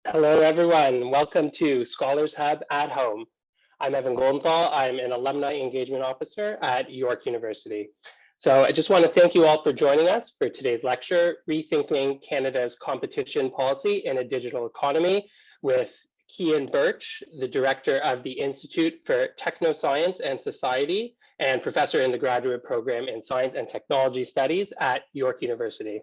Hello, everyone. Welcome to Scholars Hub at Home. I'm Evan Goldenthal. I'm an Alumni Engagement Officer at York University. So I just want to thank you all for joining us for today's lecture, Rethinking Canada's Competition Policy in a Digital Economy, with Cian Birch, the Director of the Institute for Technoscience and Society and Professor in the Graduate Program in Science and Technology Studies at York University.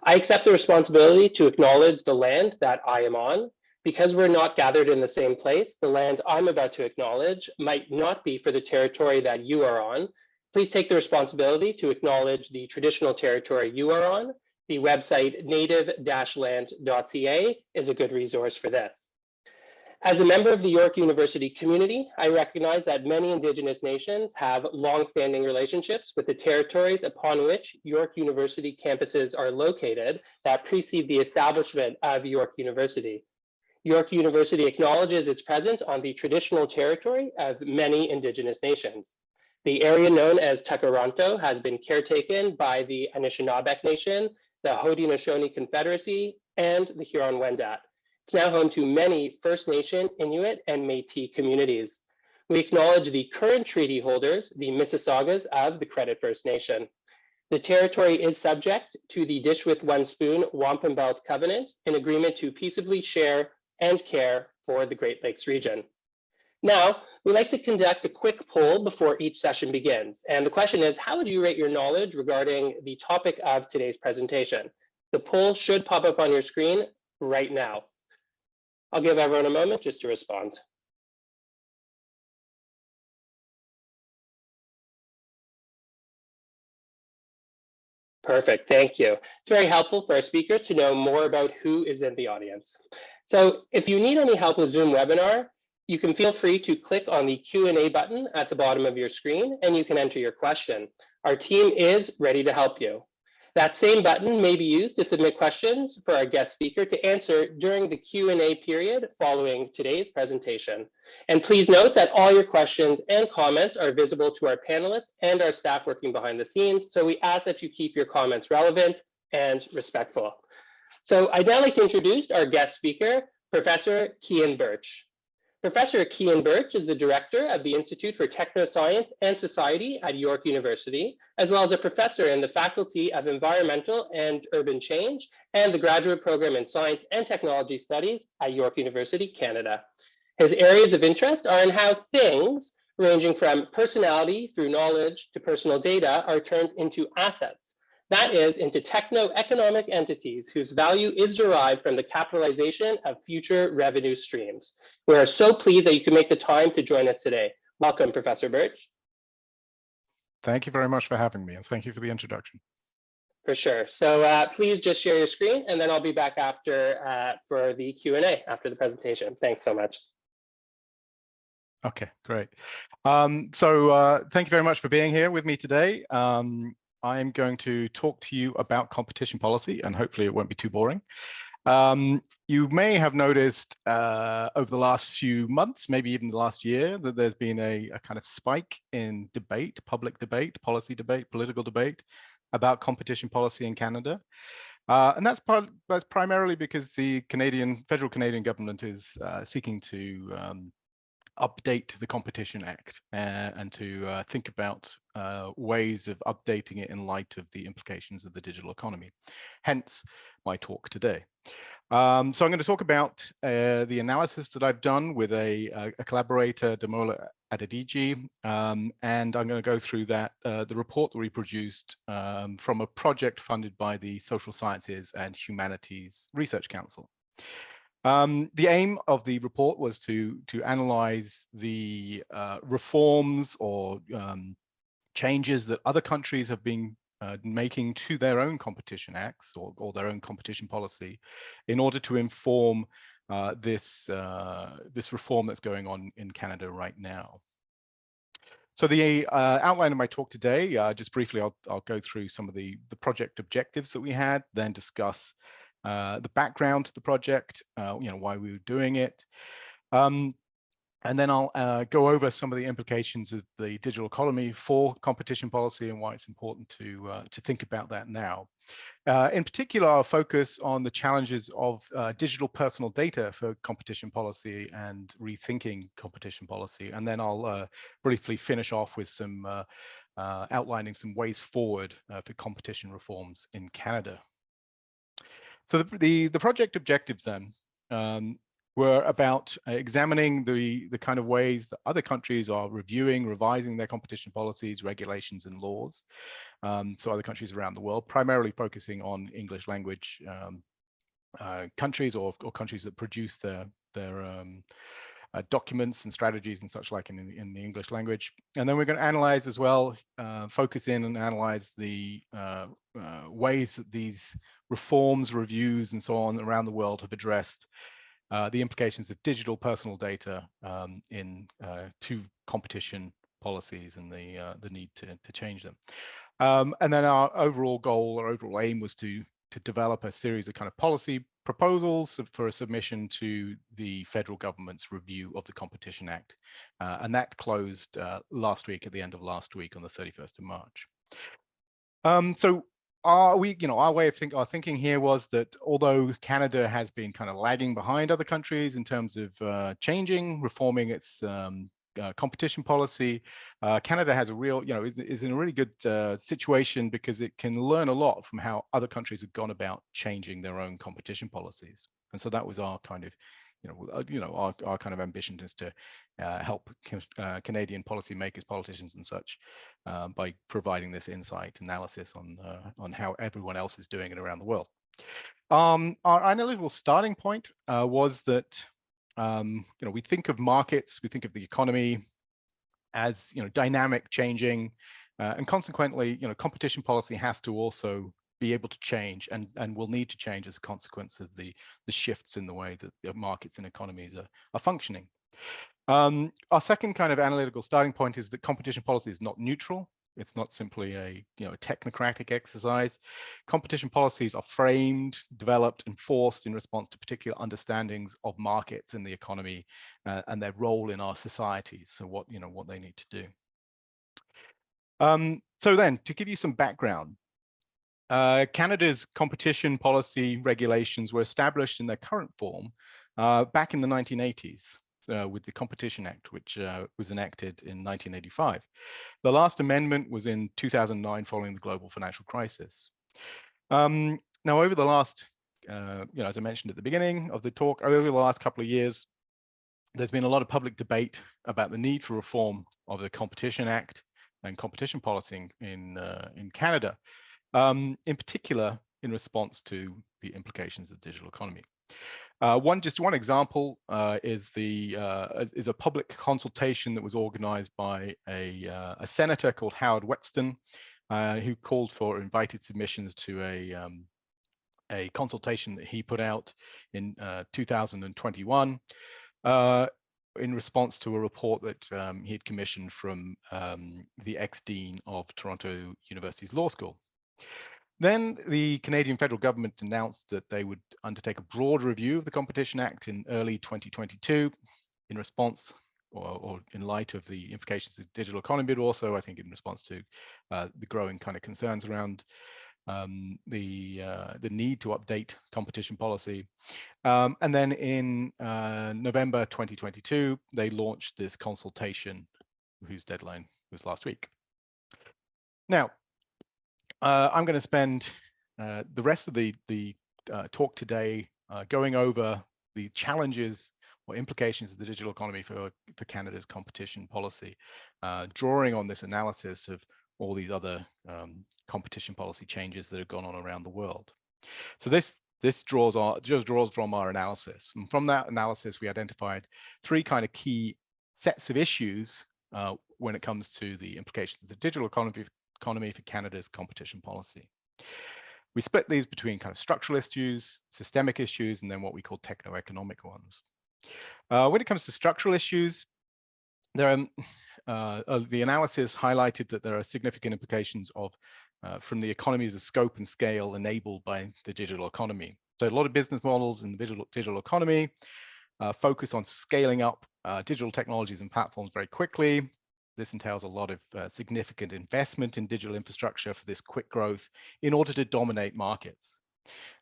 I accept the responsibility to acknowledge the land that I am on. Because we're not gathered in the same place, the land I'm about to acknowledge might not be for the territory that you are on. Please take the responsibility to acknowledge the traditional territory you are on. The website native-land.ca is a good resource for this. As a member of the York University community, I recognize that many Indigenous nations have long-standing relationships with the territories upon which York University campuses are located that precede the establishment of York University. York University acknowledges its presence on the traditional territory of many Indigenous nations. The area known as Tekaronto has been caretaken by the Anishinaabeg Nation, the Haudenosaunee Confederacy, and the Huron-Wendat. It's now home to many First Nation, Inuit, and Métis communities. We acknowledge the current treaty holders, the Mississaugas of the Credit First Nation. The territory is subject to the Dish with One Spoon Wampum Belt Covenant, an agreement to peaceably share and care for the Great Lakes region. Now, we like to conduct a quick poll before each session begins. And the question is, how would you rate your knowledge regarding the topic of today's presentation? The poll should pop up on your screen right now. I'll give everyone a moment just to respond. Perfect, thank you. It's very helpful for our speakers to know more about who is in the audience. So if you need any help with Zoom webinar, you can feel free to click on the Q&A button at the bottom of your screen and you can enter your question. Our team is ready to help you. That same button may be used to submit questions for our guest speaker to answer during the Q&A period following today's presentation. And please note that all your questions and comments are visible to our panelists and our staff working behind the scenes. So we ask that you keep your comments relevant and respectful. So I'd now like to introduce our guest speaker, Professor Cian Birch. Professor Cian Birch is the director of the Institute for Technoscience and Society at York University, as well as a professor in the Faculty of Environmental and Urban Change and the Graduate Program in Science and Technology Studies at York University, Canada. His areas of interest are in how things, ranging from personality through knowledge to personal data, are turned into assets. That is, into techno-economic entities whose value is derived from the capitalization of future revenue streams. We are so pleased that you can make the time to join us today. Welcome, Professor Birch. Thank you very much for having me, and thank you for the introduction. For sure. So please just share your screen, and then I'll be back after for the Q&A after the presentation. Thanks so much. Okay, great. Thank you very much for being here with me today. I'm going to talk to you about competition policy, and hopefully it won't be too boring. You may have noticed over the last few months, maybe even the last year, that there's been a kind of spike in debate, public debate, policy debate, political debate about competition policy in Canada. And that's primarily because the federal Canadian government is seeking to update the Competition Act and to think about ways of updating it in light of the implications of the digital economy. Hence my talk today. So I'm going to talk about the analysis that I've done with a collaborator, Damola Adediji, and I'm going to go through that, the report that we produced from a project funded by the Social Sciences and Humanities Research Council. The aim of the report was to analyze the reforms or changes that other countries have been making to their own competition acts or their own competition policy in order to inform this reform that's going on in Canada right now. So the outline of my talk today, just briefly, I'll go through some of the project objectives that we had, then discuss the background to the project, why we were doing it. And then I'll go over some of the implications of the digital economy for competition policy and why it's important to think about that now. In particular, I'll focus on the challenges of digital personal data for competition policy and rethinking competition policy. And then I'll briefly finish off with some outlining some ways forward for competition reforms in Canada. So the project objectives then were about examining the kind of ways that other countries are reviewing, revising their competition policies, regulations, and laws. So other countries around the world, primarily focusing on English language countries or countries that produce their documents and strategies and such like in the English language. And then we're going to analyze as well, focus in and analyze the ways that these reforms, reviews, and so on around the world have addressed the implications of digital personal data to competition policies and the need to change them. And then our overall goal or overall aim was to develop a series of kind of policy proposals for a submission to the federal government's review of the Competition Act. And that closed last week, at the end of last week on the 31st of March. So our way of our thinking here was that although Canada has been kind of lagging behind other countries in terms of reforming its competition policy, Canada has a real, is in a really good situation because it can learn a lot from how other countries have gone about changing their own competition policies. And so that was our kind of, our kind of ambition is to help Canadian policymakers, politicians, and such by providing this insight analysis on how everyone else is doing it around the world. Our analytical starting point was that we think of markets, we think of the economy as dynamic, changing, and consequently, competition policy has to also be able to change and will need to change as a consequence of the shifts in the way that the markets and economies are functioning. Our second kind of analytical starting point is that competition policy is not neutral. It's not simply a technocratic exercise. Competition policies are framed, developed, enforced in response to particular understandings of markets and the economy and their role in our societies. So what they need to do. So then, to give you some background, Canada's competition policy regulations were established in their current form back in the 1980s. With the Competition Act, which was enacted in 1985. The last amendment was in 2009 following the global financial crisis. Now, over the last, as I mentioned at the beginning of the talk, over the last couple of years, there's been a lot of public debate about the need for reform of the Competition Act and competition policy in Canada, in particular in response to the implications of the digital economy. Just one example is a public consultation that was organized by a senator called Howard Whetstone, who called for invited submissions to a consultation that he put out in 2021 in response to a report that he had commissioned from the ex-dean of Toronto University's Law School. Then the Canadian federal government announced that they would undertake a broad review of the Competition Act in early 2022 in response or in light of the implications of the digital economy, but also I think in response to the growing kind of concerns around the need to update competition policy. And then in November 2022, they launched this consultation whose deadline was last week. Now, I'm going to spend the rest of the talk today going over the challenges or implications of the digital economy for Canada's competition policy, drawing on this analysis of all these other competition policy changes that have gone on around the world. So this draws from our analysis. And from that analysis, we identified three kind of key sets of issues when it comes to the implications of the digital economy for Canada's competition policy. We split these between kind of structural issues, systemic issues, and then what we call techno-economic ones. When it comes to structural issues, the analysis highlighted that there are significant implications from the economies of scope and scale enabled by the digital economy. So a lot of business models in the digital economy focus on scaling up digital technologies and platforms very quickly. This entails a lot of significant investment in digital infrastructure for this quick growth in order to dominate markets.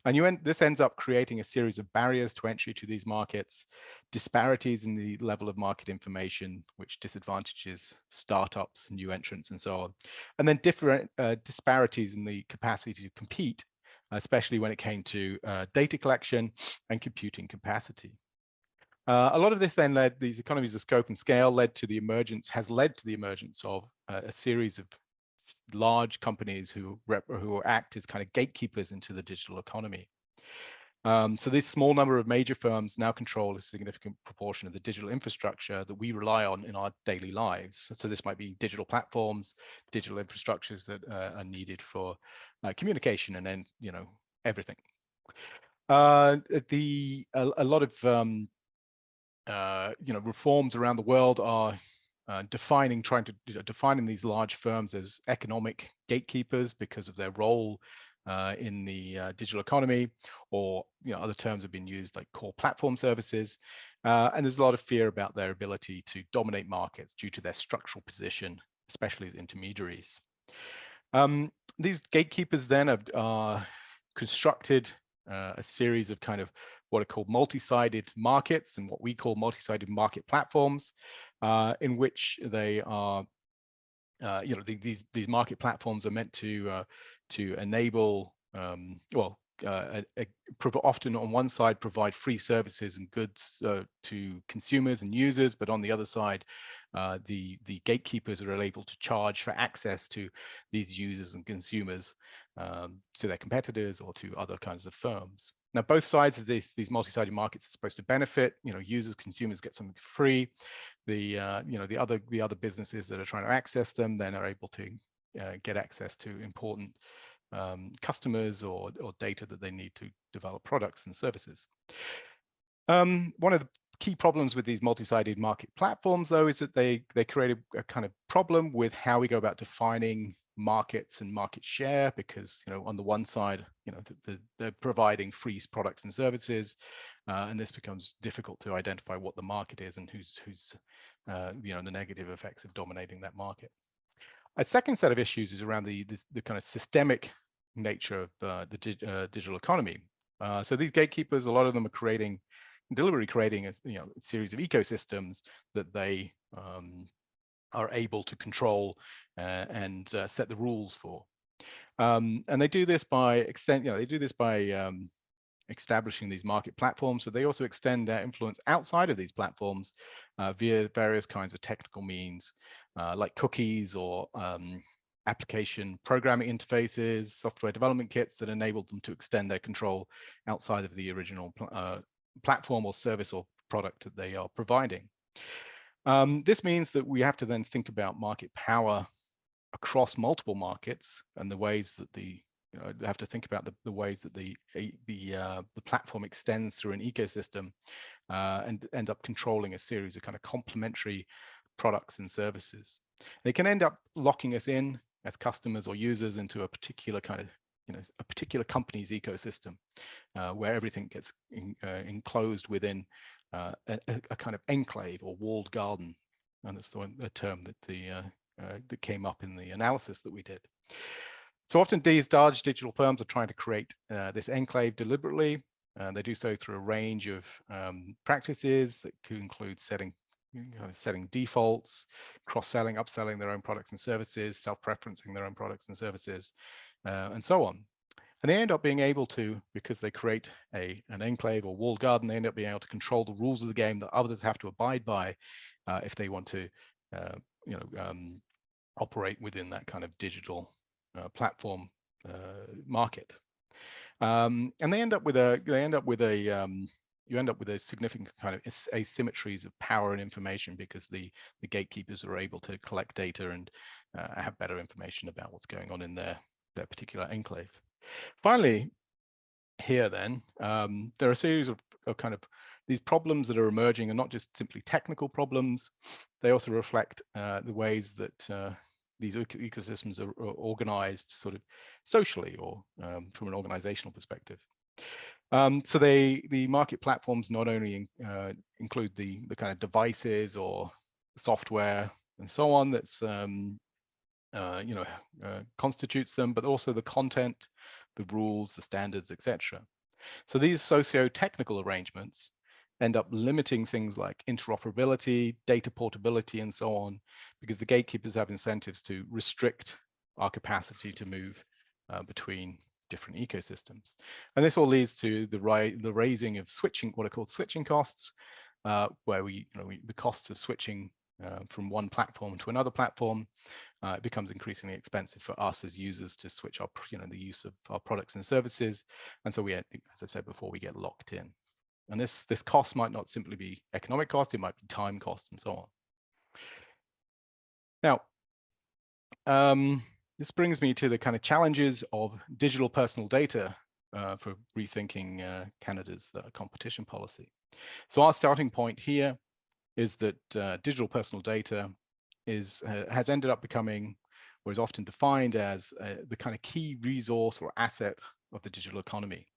And this ends up creating a series of barriers to entry to these markets, disparities in the level of market information, which disadvantages startups, new entrants, and so on. And then different disparities in the capacity to compete, especially when it came to data collection and computing capacity. A lot of this then these economies of scope and scale led to the emergence of a series of large companies who act as kind of gatekeepers into the digital economy. So this small number of major firms now control a significant proportion of the digital infrastructure that we rely on in our daily lives. So this might be digital platforms, digital infrastructures that are needed for communication, and then everything. A lot of reforms around the world are defining these large firms as economic gatekeepers because of their role in the digital economy, or other terms have been used like core platform services. And there's a lot of fear about their ability to dominate markets due to their structural position, especially as intermediaries. These gatekeepers then are constructed a series of kind of what are called multi-sided markets and what we call multi-sided market platforms, in which they are, these market platforms are meant to enable, often on one side provide free services and goods to consumers and users, but on the other side, the gatekeepers are able to charge for access to these users and consumers to their competitors or to other kinds of firms. Now, both sides of these multi-sided markets are supposed to benefit. Users, consumers get something free. The other businesses that are trying to access them then are able to get access to important customers or data that they need to develop products and services. One of the key problems with these multi-sided market platforms, though, is that they create a kind of problem with how we go about defining markets and market share, because on the one side they're providing free products and services, and this becomes difficult to identify what the market is and who's the negative effects of dominating that market. A second set of issues is around the kind of systemic nature of the digital economy. So these gatekeepers, a lot of them are deliberately creating a series of ecosystems that they are able to control and set the rules for. And they do this by establishing these market platforms, but they also extend their influence outside of these platforms via various kinds of technical means, like cookies or application programming interfaces, software development kits that enable them to extend their control outside of the original platform or service or product that they are providing. This means that we have to then think about market power across multiple markets, and the ways that have to think about the ways that the platform extends through an ecosystem and end up controlling a series of kind of complementary products and services. And it can end up locking us in as customers or users into a particular kind of a particular company's ecosystem, where everything gets enclosed within a kind of enclave or walled garden, and that's the term that came up in the analysis that we did. So often these large digital firms are trying to create this enclave deliberately. They do so through a range of practices that could include setting defaults, cross-selling, upselling their own products and services, self-preferencing their own products and services, and so on. And they end up being able to, because they create an enclave or walled garden, they end up being able to control the rules of the game that others have to abide by if they want to, operate within that kind of digital platform market. And you end up with a significant kind of asymmetries of power and information, because the gatekeepers are able to collect data and have better information about what's going on in their particular enclave. Finally, here then, there are a series of kind of these problems that are emerging, and not just simply technical problems. They also reflect the ways that these ecosystems are organized sort of socially, or from an organizational perspective. So the market platforms not only include the kind of devices or software and so on that's constitutes them, but also the content, the rules, the standards, etc. So these socio-technical arrangements end up limiting things like interoperability, data portability, and so on, because the gatekeepers have incentives to restrict our capacity to move between different ecosystems. And this all leads to the raising of switching, what are called switching costs, where the costs of switching from one platform to another platform, it becomes increasingly expensive for us as users to switch our, the use of our products and services. And so we, as I said before, we get locked in. And this cost might not simply be economic cost, it might be time cost and so on. Now, this brings me to the kind of challenges of digital personal data for rethinking Canada's competition policy. So our starting point here is that digital personal data has ended up becoming, or is often defined as, the kind of key resource or asset of the digital economy.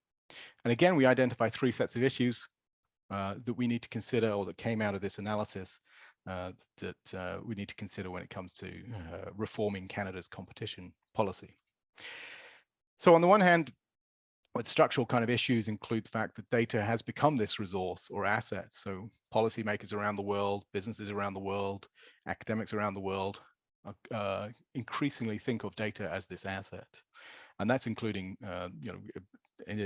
And again, we identify three sets of issues that we need to consider, or that came out of this analysis, that we need to consider when it comes to reforming Canada's competition policy. So on the one hand, what structural kind of issues include the fact that data has become this resource or asset. So policymakers around the world, businesses around the world, academics around the world increasingly think of data as this asset. And that's including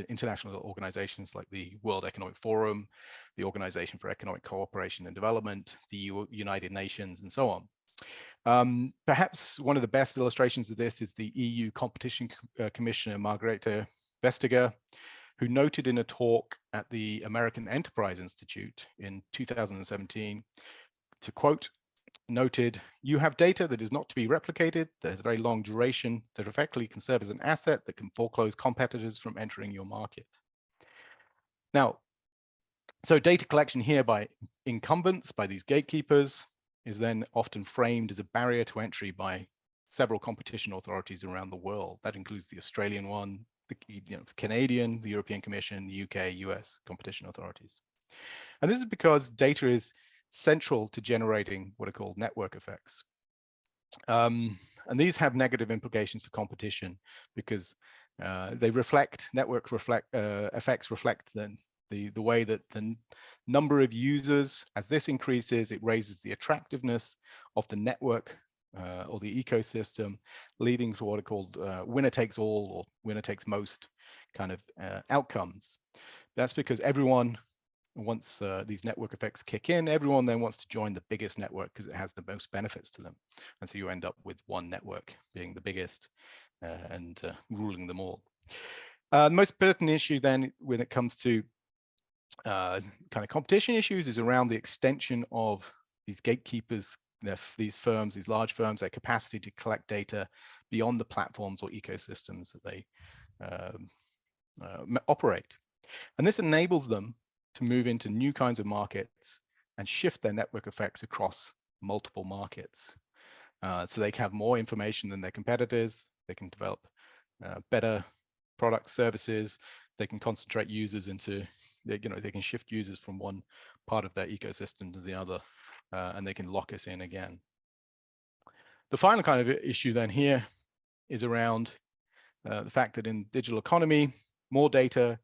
international organizations like the World Economic Forum, the Organization for Economic Cooperation and Development, the United Nations, and so on. Perhaps one of the best illustrations of this is the EU Competition Commissioner, Margrethe Vestager, who noted in a talk at the American Enterprise Institute in 2017, to quote, noted, "You have data that is not to be replicated, that has a very long duration, that effectively can serve as an asset that can foreclose competitors from entering your market." Now, so data collection here by incumbents, by these gatekeepers, is then often framed as a barrier to entry by several competition authorities around the world. That includes the Australian one, the Canadian, the European Commission, the UK, US competition authorities. And this is because data is central to generating what are called network effects. And these have negative implications for competition because they reflect, effects reflect the way that the number of users, as this increases, it raises the attractiveness of the network or the ecosystem, leading to what are called winner takes all or winner takes most kind of outcomes. That's because everyone, once these network effects kick in, everyone then wants to join the biggest network because it has the most benefits to them. And so you end up with one network being the biggest and ruling them all. The most pertinent issue then when it comes to kind of competition issues is around the extension of these gatekeepers, these firms, these large firms, their capacity to collect data beyond the platforms or ecosystems that they operate. And this enables them to move into new kinds of markets and shift their network effects across multiple markets. So they can have more information than their competitors, they can develop better products, services, they can concentrate users into, they can shift users from one part of their ecosystem to the other, and they can lock us in again. The final kind of issue then here is around the fact that in digital economy, more data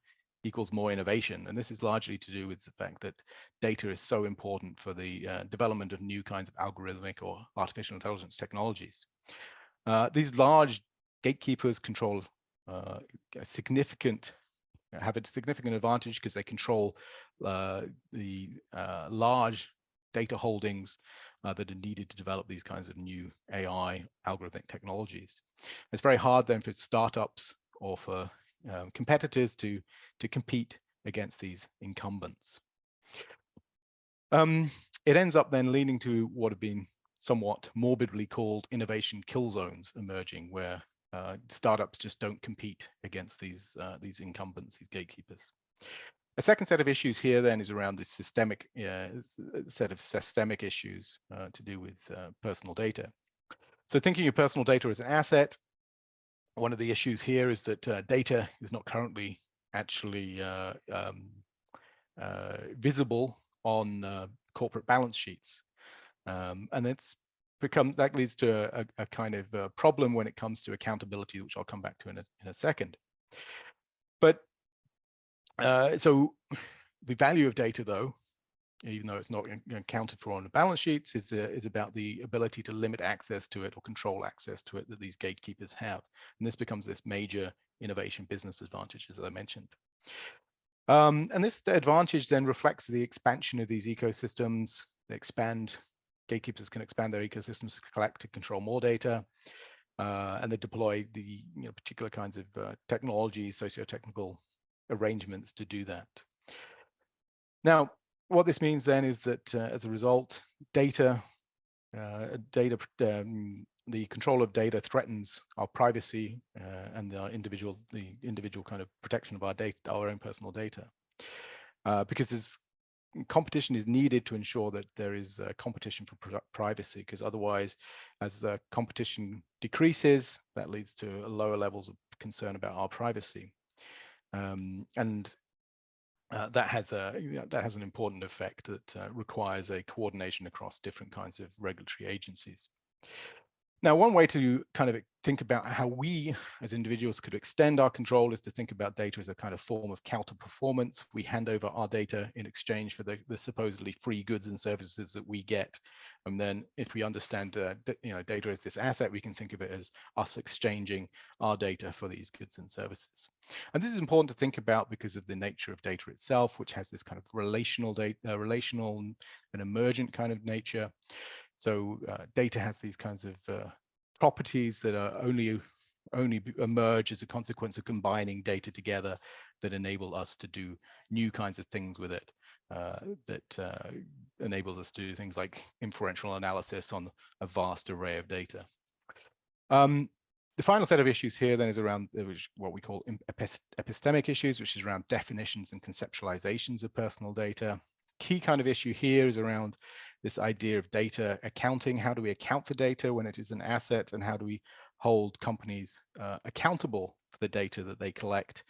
equals more innovation. And this is largely to do with the fact that data is so important for the development of new kinds of algorithmic or artificial intelligence technologies. These large gatekeepers control have a significant advantage because they control the large data holdings that are needed to develop these kinds of new AI algorithmic technologies. It's very hard then for startups or for competitors to compete against these incumbents. It ends up then leading to what have been somewhat morbidly called innovation kill zones emerging, where startups just don't compete against these incumbents, these gatekeepers. A second set of issues here then is around this systemic set of systemic issues to do with personal data. So thinking of personal data as an asset, one of the issues here is that data is not currently actually visible on corporate balance sheets. And that leads to a kind of problem when it comes to accountability, which I'll come back to in a second. But so the value of data, though, even though it's not accounted for on the balance sheets, is about the ability to limit access to it or control access to it that these gatekeepers have. And this becomes this major innovation business advantage, as I mentioned. And this advantage then reflects the expansion of these ecosystems. Gatekeepers can expand their ecosystems to collect and control more data, and they deploy the particular kinds of technology, socio-technical arrangements to do that. Now, what this means then is that as a result, the control of data threatens our privacy and the individual kind of protection of our data, our own personal data, because competition is needed to ensure that there is competition for privacy, because otherwise, as the competition decreases, that leads to lower levels of concern about our privacy, and that has an important effect that requires a coordination across different kinds of regulatory agencies. Now, one way to kind of think about how we as individuals could extend our control is to think about data as a kind of form of counter performance. We hand over our data in exchange for the supposedly free goods and services that we get. And then if we understand data as this asset, we can think of it as us exchanging our data for these goods and services. And this is important to think about because of the nature of data itself, which has this kind of relational and emergent kind of nature. So data has these kinds of properties that are only emerge as a consequence of combining data together that enable us to do new kinds of things with it, that enables us to do things like inferential analysis on a vast array of data. The final set of issues here then is around what we call epistemic issues, which is around definitions and conceptualizations of personal data. Key kind of issue here is around this idea of data accounting. How do we account for data when it is an asset, and how do we hold companies accountable for the data that they collect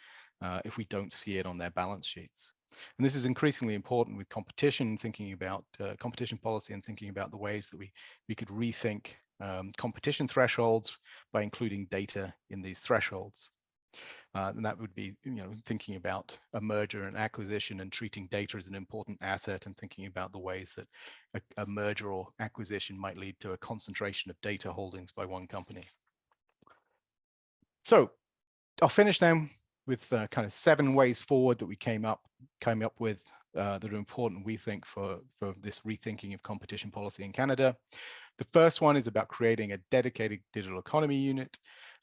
if we don't see it on their balance sheets? And this is increasingly important with competition, thinking about competition policy and thinking about the ways that we could rethink competition thresholds by including data in these thresholds. And that would be, thinking about a merger and acquisition and treating data as an important asset, and thinking about the ways that a merger or acquisition might lead to a concentration of data holdings by one company. So I'll finish then with kind of 7 ways forward that we came up with that are important, we think, for this rethinking of competition policy in Canada. The first one is about creating a dedicated digital economy unit.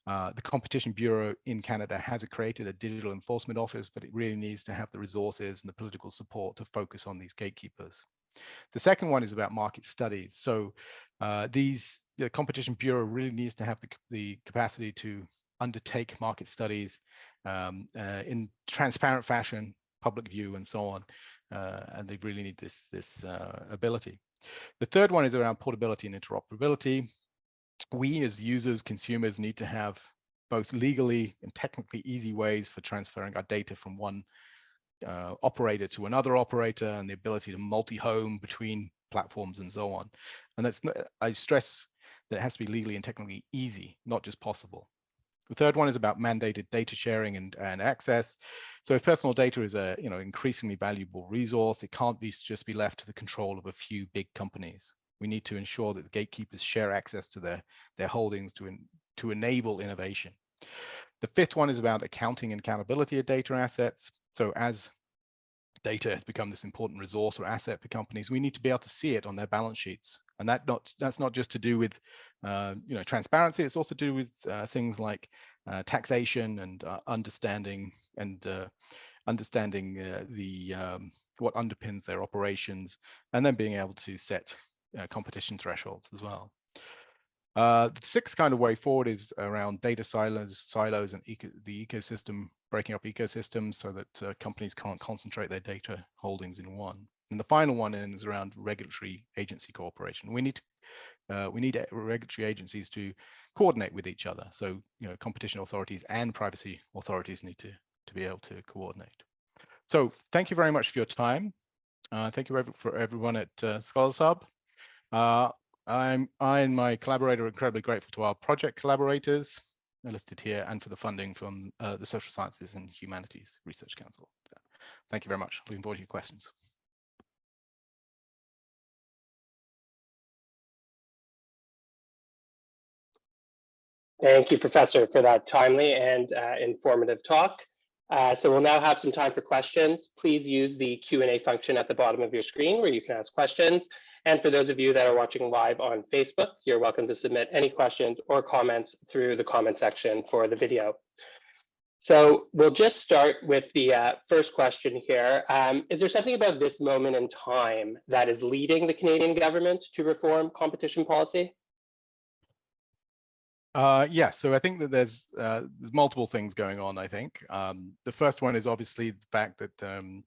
The Competition Bureau in Canada has created a digital enforcement office, but it really needs to have the resources and the political support to focus on these gatekeepers. The second one is about market studies. So the Competition Bureau really needs to have the capacity to undertake market studies in transparent fashion, public view, and so on. And they really need this ability. The third one is around portability and interoperability. We as users, consumers, need to have both legally and technically easy ways for transferring our data from one operator to another operator, and the ability to multi-home between platforms and so on. And I stress that it has to be legally and technically easy, not just possible. The third one is about mandated data sharing and access. So if personal data is a increasingly valuable resource, it can't just be left to the control of a few big companies. We need to ensure that the gatekeepers share access to their holdings to enable innovation. The fifth one is about accounting and accountability of data assets. So as data has become this important resource or asset for companies, we need to be able to see it on their balance sheets. And that's not just to do with transparency. It's also to do with things like taxation and understanding what underpins their operations, and then being able to set competition thresholds as well. The sixth kind of way forward is around data silos and the ecosystem, breaking up ecosystems so that companies can't concentrate their data holdings in one. And the final one is around regulatory agency cooperation. We need regulatory agencies to coordinate with each other. So competition authorities and privacy authorities need to to be able to coordinate. So thank you very much for your time. Thank you for everyone at Scholars Hub. I and my collaborator are incredibly grateful to our project collaborators listed here and for the funding from the Social Sciences and Humanities Research Council. Thank you very much. Looking forward to your questions. Thank you, Professor, for that timely and informative talk. So we'll now have some time for questions. Please use the Q&A function at the bottom of your screen where you can ask questions. And for those of you that are watching live on Facebook, you're welcome to submit any questions or comments through the comment section for the video. So we'll just start with the first question here. Is there something about this moment in time that is leading the Canadian government to reform competition policy? Yeah, so I think that there's multiple things going on, I think. The first one is obviously the fact that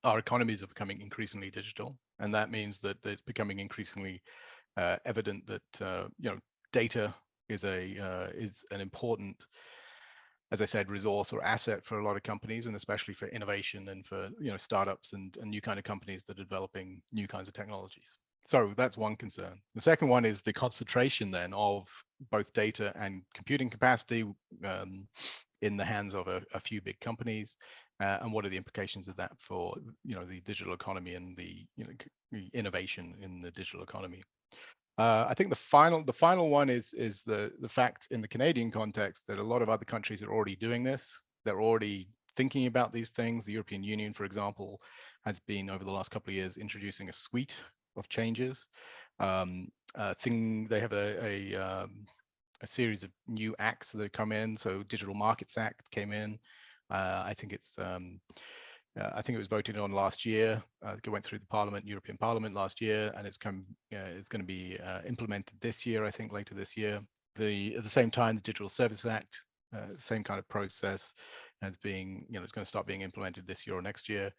our economies are becoming increasingly digital, and that means that it's becoming increasingly evident that data is an important, as I said, resource or asset for a lot of companies, and especially for innovation and for startups and new kind of companies that are developing new kinds of technologies. So that's one concern. The second one is the concentration then of both data and computing capacity in the hands of a few big companies, and what are the implications of that for the digital economy and the innovation in the digital economy. I think the final one is the fact in the Canadian context that a lot of other countries are already doing this. They're already thinking about these things. The European Union, for example, has been over the last couple of years introducing a suite of changes. They have a series of new acts that have come in. So Digital Markets Act came in. I think it was voted on last year. It went through the European Parliament last year, and it's going to be implemented this year, I think, later this year. At the same time, the Digital Services Act, same kind of process, as being, it's going to start being implemented this year or next year.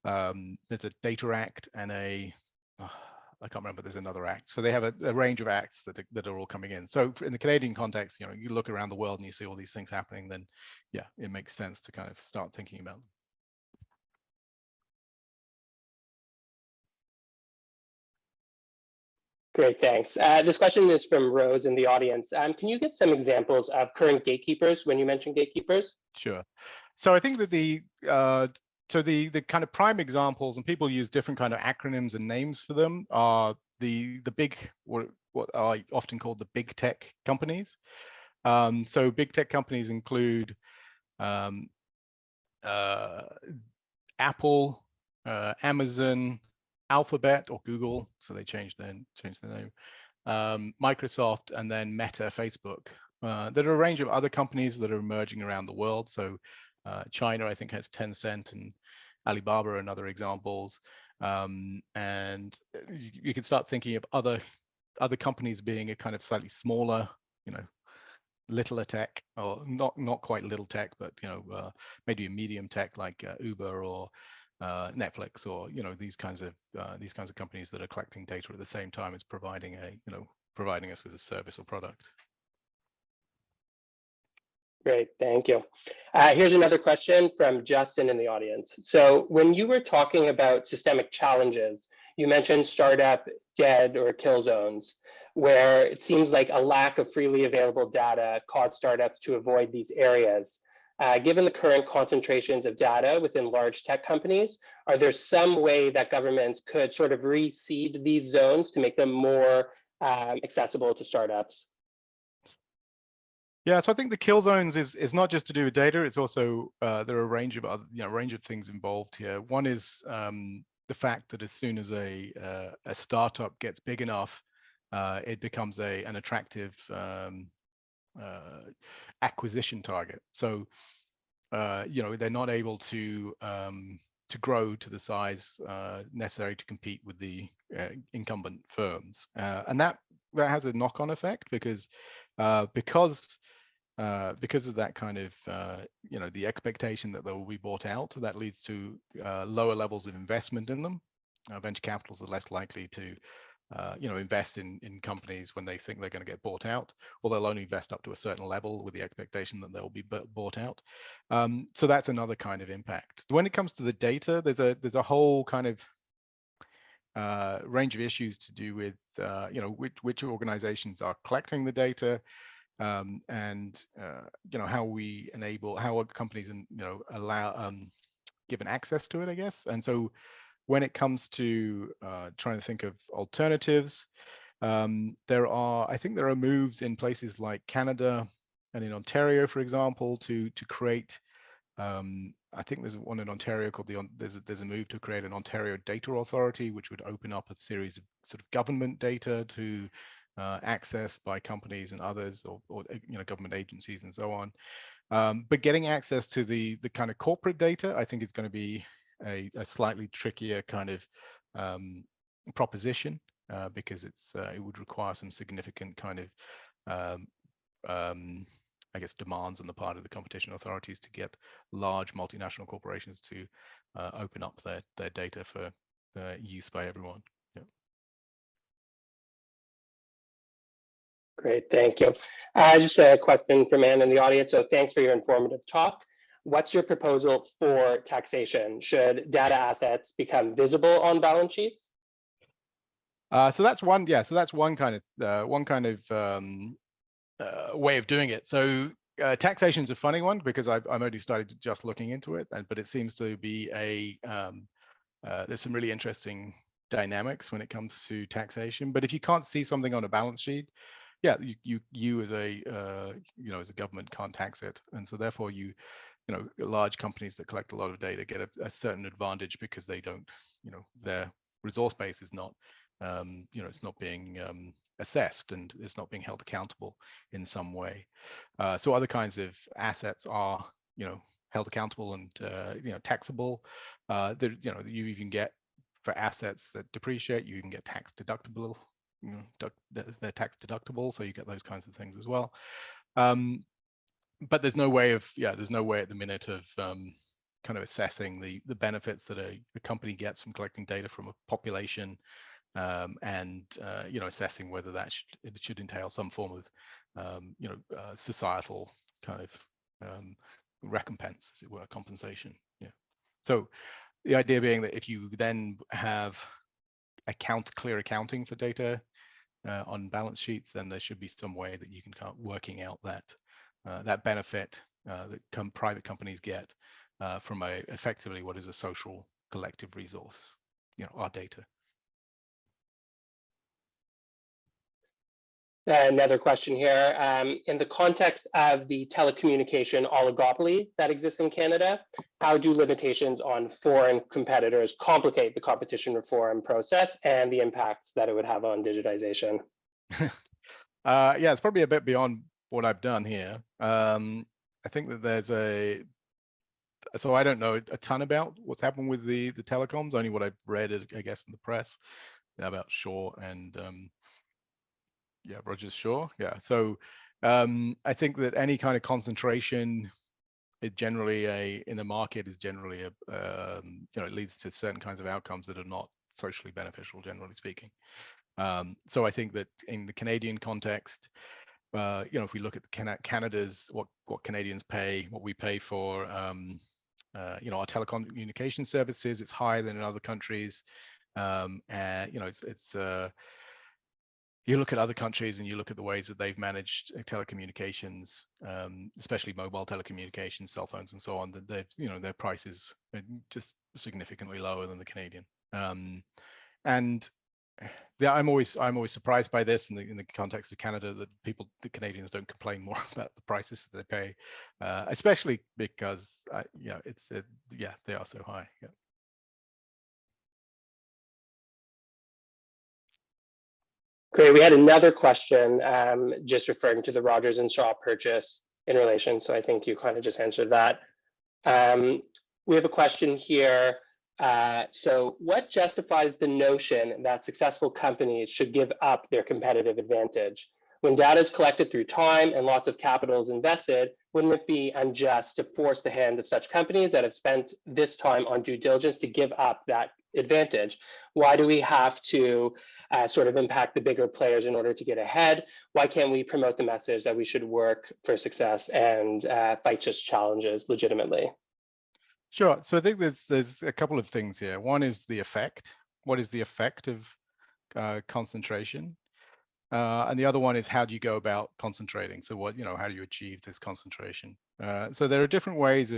There's a Data Act and I can't remember, there's another act. So they have a range of acts that are all coming in. So in the Canadian context, you look around the world and you see all these things happening, then yeah, it makes sense to kind of start thinking about them. Great, thanks. This question is from Rose in the audience. Can you give some examples of current gatekeepers when you mention gatekeepers? Sure. So I think that the kind of prime examples, and people use different kind of acronyms and names for them, are the big, what I often call the big tech companies. So big tech companies include Apple, Amazon, Alphabet or Google, so they changed their name, Microsoft, and then Meta, Facebook. There are a range of other companies that are emerging around the world. So China, I think, has Tencent, and Alibaba are another examples. And you can start thinking of other companies being a kind of slightly smaller, littler tech, or not quite little tech, but maybe a medium tech like Uber or Netflix, or these kinds of companies that are collecting data at the same time as providing us with a service or product. Great, thank you. Here's another question from Justin in the audience. So when you were talking about systemic challenges, you mentioned startup dead or kill zones, where it seems like a lack of freely available data caused startups to avoid these areas. Given the current concentrations of data within large tech companies, are there some way that governments could sort of reseed these zones to make them more accessible to startups? Yeah, so I think the kill zones is not just to do with data. It's also there are a range of other, range of things involved here. One is the fact that as soon as a startup gets big enough, it becomes an attractive acquisition target. So they're not able to grow to the size necessary to compete with the incumbent firms, and that has a knock-on effect because of that kind of the expectation that they will be bought out. That leads to lower levels of investment in them. Venture capitals are less likely to invest in companies when they think they're going to get bought out, or they'll only invest up to a certain level with the expectation that they'll be bought out. So that's another kind of impact. When it comes to the data, there's a whole kind of range of issues to do with which organizations are collecting the data, and how companies allow given access to it, I guess. And so when it comes to trying to think of alternatives, I think there are moves in places like Canada and in Ontario, for example, to create. I think there's one in Ontario called there's a move to create an Ontario Data Authority, which would open up a series of sort of government data to access by companies and others, or government agencies and so on. But getting access to the kind of corporate data, I think is going to be a slightly trickier kind of proposition, because it would require some significant kind of I guess demands on the part of the competition authorities to get large multinational corporations to open up their data for use by everyone. Yeah. Great, thank you. Just a question from Anne in the audience. So thanks for your informative talk. What's your proposal for taxation? Should data assets become visible on balance sheets? So that's one. Yeah. So that's one kind of way of doing it. So taxation is a funny one because I'm only started just looking into it, but it seems to be there's some really interesting dynamics when it comes to taxation. But if you can't see something on a balance sheet, yeah, you as a government can't tax it, and so therefore large companies that collect a lot of data get a certain advantage because they don't, their resource base is not, it's not being assessed, and it's not being held accountable in some way. So other kinds of assets are, held accountable and taxable. You even get, for assets that depreciate, you can get tax deductible. They're tax deductible, so you get those kinds of things as well. But there's no way at the minute of kind of assessing the benefits that a company gets from collecting data from a population, and assessing whether it should entail some form of societal kind of recompense, as it were, compensation. Yeah. So the idea being that if you then have clear accounting for data on balance sheets, then there should be some way that you can start working out that benefit that private companies get from effectively what is a social collective resource, our data. Another question here. In the context of the telecommunication oligopoly that exists in Canada, how do limitations on foreign competitors complicate the competition reform process and the impacts that it would have on digitization? Yeah, it's probably a bit beyond what I've done here. I think that so I don't know a ton about what's happened with the telecoms, only what I've read, I guess, in the press about Shaw and Rogers Shaw. Yeah. So I think that any kind of concentration in the market is generally it leads to certain kinds of outcomes that are not socially beneficial, generally speaking. So I think that in the Canadian context, if we look at Canada's what Canadians pay, what we pay for our telecommunication services, it's higher than in other countries. And it's you look at other countries and you look at the ways that they've managed telecommunications, especially mobile telecommunications, cell phones, and so on. That their prices are just significantly lower than the Canadian. And yeah, I'm always surprised by this in the context of Canada, that the Canadians don't complain more about the prices that they pay, especially because they are so high. Yeah. Great. We had another question just referring to the Rogers and Shaw purchase in relation. So I think you kind of just answered that. We have a question here. So what justifies the notion that successful companies should give up their competitive advantage? When data is collected through time and lots of capital is invested, wouldn't it be unjust to force the hand of such companies that have spent this time on due diligence to give up that advantage? Why do we have to sort of impact the bigger players in order to get ahead? Why can't we promote the message that we should work for success and fight just challenges legitimately? Sure. So I think there's a couple of things here. One is the effect. What is the effect of concentration? And the other one is, how do you go about concentrating? So how do you achieve this concentration? So there are different ways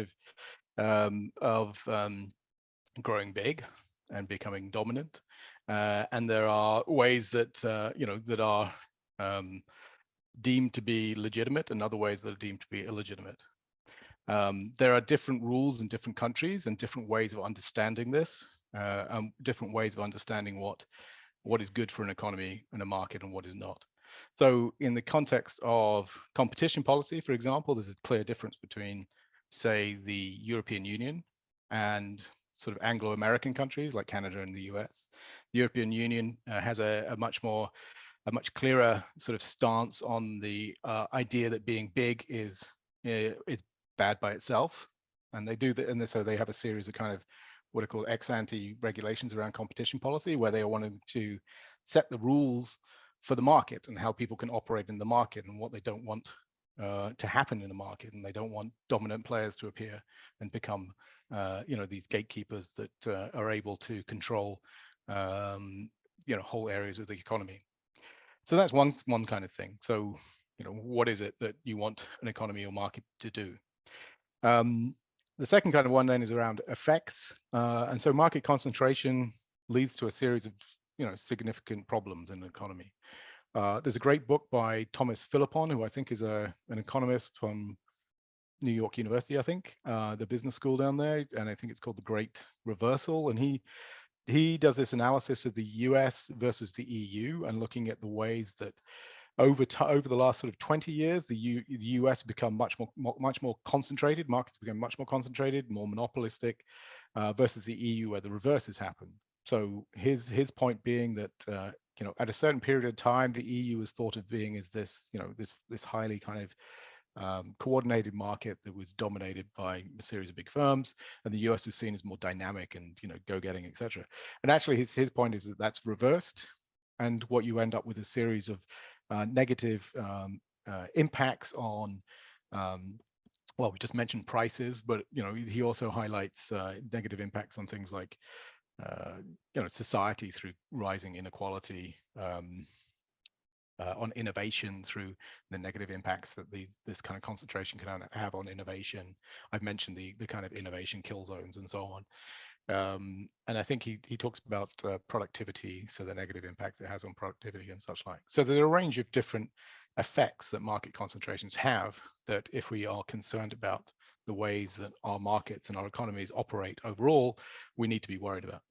of growing big and becoming dominant, and there are ways that that are deemed to be legitimate, and other ways that are deemed to be illegitimate. There are different rules in different countries and different ways of understanding this, different ways of understanding what is good for an economy and a market and what is not. So in the context of competition policy, for example, there's a clear difference between, say, the European Union and sort of Anglo-American countries like Canada and the US. The European Union has a much clearer sort of stance on the idea that being big is bad by itself, and they do that, and so they have a series of kind of what are called ex-ante regulations around competition policy, where they are wanting to set the rules for the market and how people can operate in the market and what they don't want to happen in the market, and they don't want dominant players to appear and become these gatekeepers that are able to control whole areas of the economy. So that's one kind of thing. So what is it that you want an economy or market to do? The second kind of one then is around effects, and so market concentration leads to a series of significant problems in the economy. There's a great book by Thomas Philippon, who I think is an economist from New York University, I think, the business school down there, and I think it's called The Great Reversal. And he does this analysis of the US versus the EU and looking at the ways that over the last sort of 20 years, the US become much more concentrated. Markets become much more concentrated, more monopolistic, versus the EU, where the reverse has happened. So his point being that at a certain period of time, the EU is thought of being as this this highly kind of coordinated market that was dominated by a series of big firms, and the US is seen as more dynamic and go-getting, etc. And actually, his point is that that's reversed, and what you end up with a series of negative impacts on, well, we just mentioned prices, but he also highlights negative impacts on things like society through rising inequality, on innovation through the negative impacts that this kind of concentration can have on innovation. I've mentioned the kind of innovation kill zones and so on. And I think he talks about productivity, so the negative impacts it has on productivity and such like. So there are a range of different effects that market concentrations have, that if we are concerned about the ways that our markets and our economies operate overall, we need to be worried about.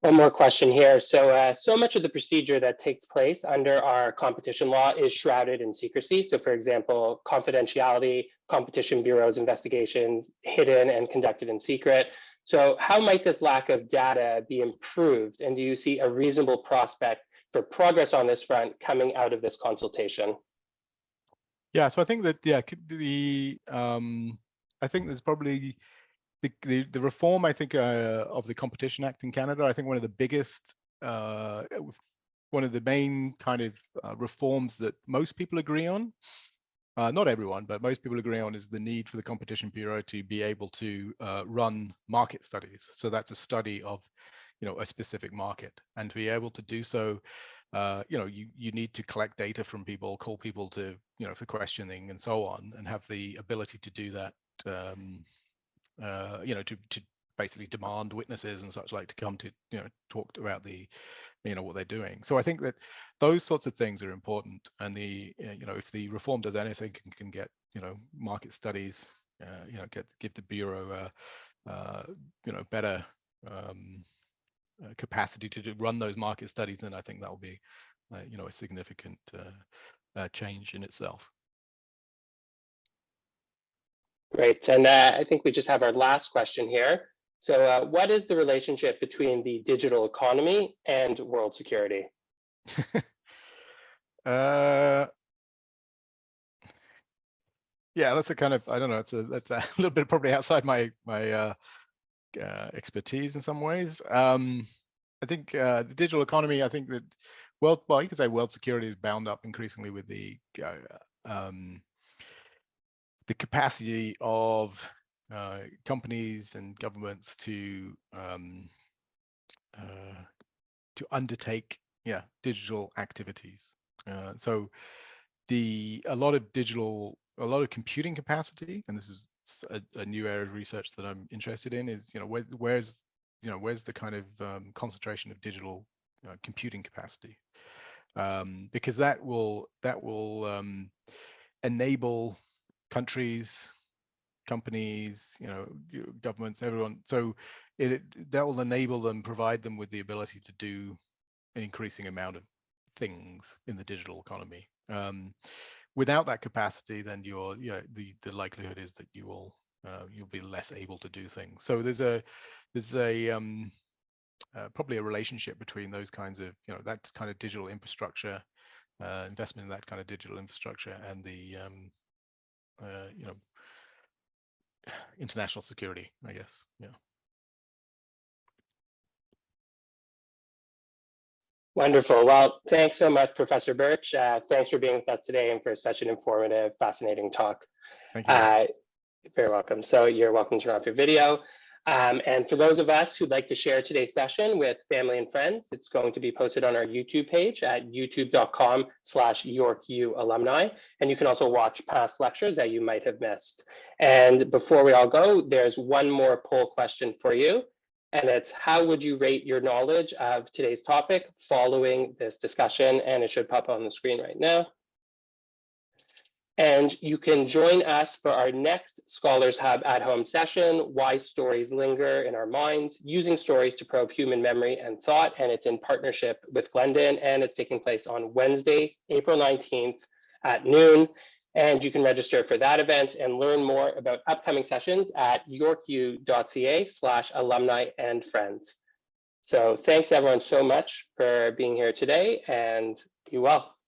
One more question here. So much of the procedure that takes place under our competition law is shrouded in secrecy. So for example, confidentiality, Competition Bureau's investigations, hidden and conducted in secret. So how might this lack of data be improved? And do you see a reasonable prospect for progress on this front coming out of this consultation? Yeah, so I think that, I think there's probably the reform, I think, of the Competition Act in Canada. I think one of the biggest, one of the main kind of reforms that most people agree on, not everyone, but most people agree on, is the need for the Competition Bureau to be able to run market studies. So that's a study of, a specific market, and to be able to do so, you need to collect data from people, call people to, for questioning and so on, and have the ability to do that. To basically demand witnesses and such like to come to talk about the what they're doing. So I think that those sorts of things are important, and the if the reform does anything, can get market studies, give the Bureau better capacity to run those market studies, then I think that will be a significant change in itself. Great. And I think we just have our last question here. So what is the relationship between the digital economy and world security? Yeah, that's a kind of, I don't know, that's a little bit probably outside my expertise in some ways. I think the digital economy, I think that well, you could say world security is bound up increasingly with the capacity of companies and governments to undertake digital activities. So a lot of computing capacity, and this is a new area of research that I'm interested in, is where's the kind of concentration of digital computing capacity, because that will enable countries, companies, governments, everyone. So that will enable them, provide them with the ability to do an increasing amount of things in the digital economy. Without that capacity, then the likelihood is that you'll be less able to do things. So there's probably a relationship between those kinds of that kind of digital infrastructure, investment in that kind of digital infrastructure, and the international security, I guess. Yeah. Wonderful. Well, thanks so much, Professor Birch. Thanks for being with us today and for such an informative, fascinating talk. Thank you. Very welcome. So you're welcome to turn off your video. And for those of us who'd like to share today's session with family and friends, it's going to be posted on our YouTube page at youtube.com/YorkU alumni. And you can also watch past lectures that you might have missed. And before we all go, there's one more poll question for you. And it's, how would you rate your knowledge of today's topic following this discussion? And it should pop on the screen right now. And you can join us for our next Scholars Hub at-home session, Why Stories Linger in Our Minds, Using Stories to Probe Human Memory and Thought. And it's in partnership with Glendon, and it's taking place on Wednesday, April 19th at noon. And you can register for that event and learn more about upcoming sessions at yorku.ca/alumni and friends. So thanks everyone so much for being here today, and be well.